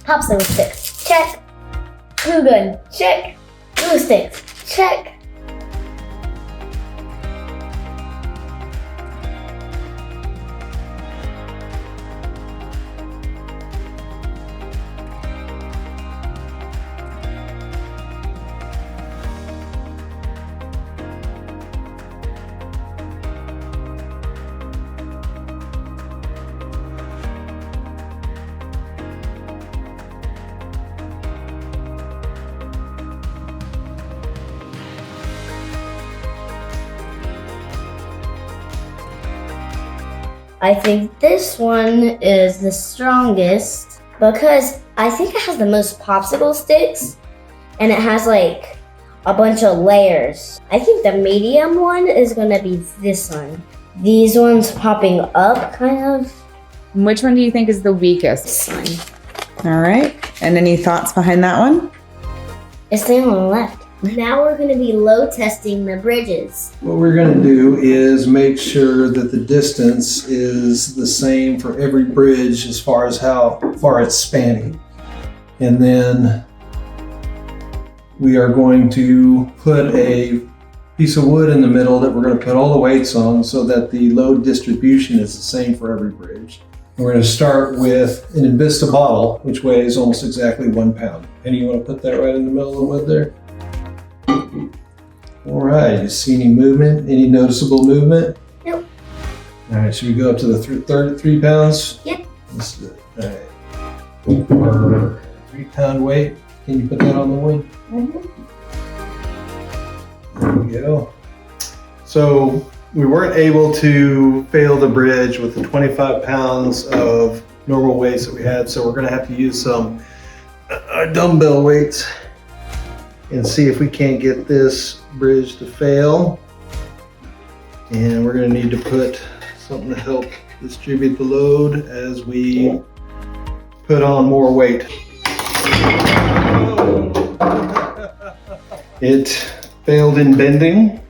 Popsicle sticks, check. Glue gun, check. Glue sticks, check. I think this one is the strongest because I think it has the most popsicle sticks and it has like a bunch of layers. I think the medium one is gonna be this one. These ones popping up kind of. Which one do you think is the weakest? This one. All right. And any thoughts behind that one? It's the one on the left. Now we're gonna be load testing the bridges. What we're going to do is make sure that the distance is the same for every bridge as far as how far it's spanning. And then we are going to put a piece of wood in the middle that we're going to put all the weights on so that the load distribution is the same for every bridge. And we're going to start with an Invista bottle, which weighs almost exactly 1 pound. Penny, you want to put that right in the middle of the wood there? All right, you see any movement? Any noticeable movement? Nope. All right, should we go up to the 3 pounds? Yep. Let's do it. All right. Our 3 pound weight. Can you put that on the wood? There we go. So we weren't able to fail the bridge with the 25 pounds of normal weights that we had, so we're going to have to use some dumbbell weights and see if we can't get this bridge to fail. And we're going to need to put something to help distribute the load as we put on more weight. It failed in bending,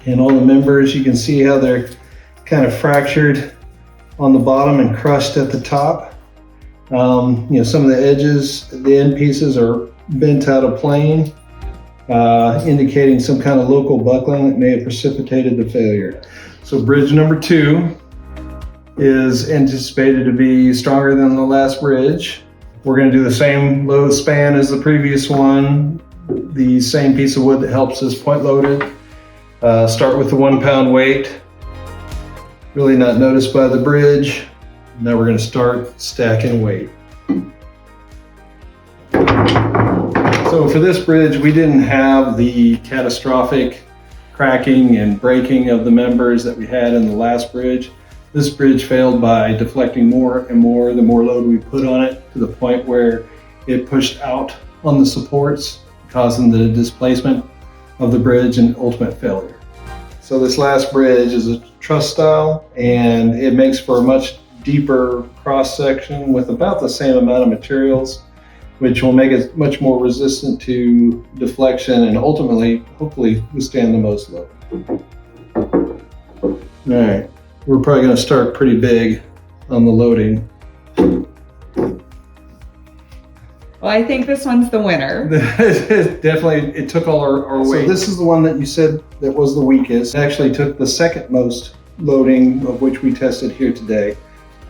and all the members, you can see how they're kind of fractured on the bottom and crushed at the top. Some of the edges, the end pieces are bent out of plane, indicating some kind of local buckling that may have precipitated the failure. So bridge number 2 is anticipated to be stronger than the last bridge. We're going to do the same load span as the previous one, the same piece of wood that helps us point load it. Start with the 1 pound weight, really not noticed by the bridge. Now we're going to start stacking weight. So for this bridge, we didn't have the catastrophic cracking and breaking of the members that we had in the last bridge. This bridge failed by deflecting more and more the more load we put on it, to the point where it pushed out on the supports, causing the displacement of the bridge and ultimate failure. So this last bridge is a truss style, and it makes for a much deeper cross section with about the same amount of materials, which will make it much more resistant to deflection and ultimately, hopefully, withstand the most load. All right, we're probably going to start pretty big on the loading. Well, I think this one's the winner. Definitely, it took all our weight. So this is the one that you said that was the weakest. It actually took the second most loading, of which we tested here today.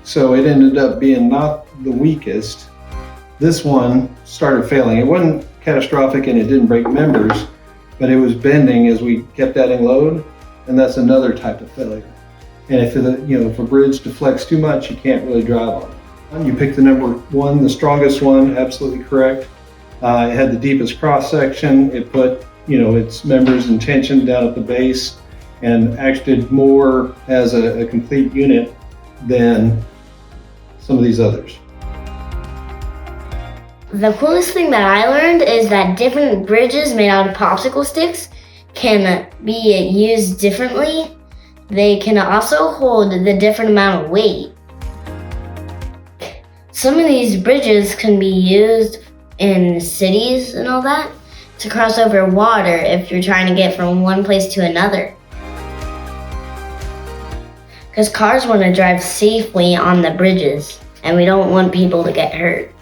So it ended up being not the weakest. This one started failing. It wasn't catastrophic and it didn't break members, but it was bending as we kept adding load, and that's another type of failure. And if a bridge deflects too much, you can't really drive on it. You picked the number 1, the strongest one, absolutely correct. It had the deepest cross section. It put its members in tension down at the base and acted more as a complete unit than some of these others. The coolest thing that I learned is that different bridges made out of popsicle sticks can be used differently. They can also hold the different amount of weight. Some of these bridges can be used in cities and all that to cross over water if you're trying to get from one place to another. Because cars want to drive safely on the bridges, and we don't want people to get hurt.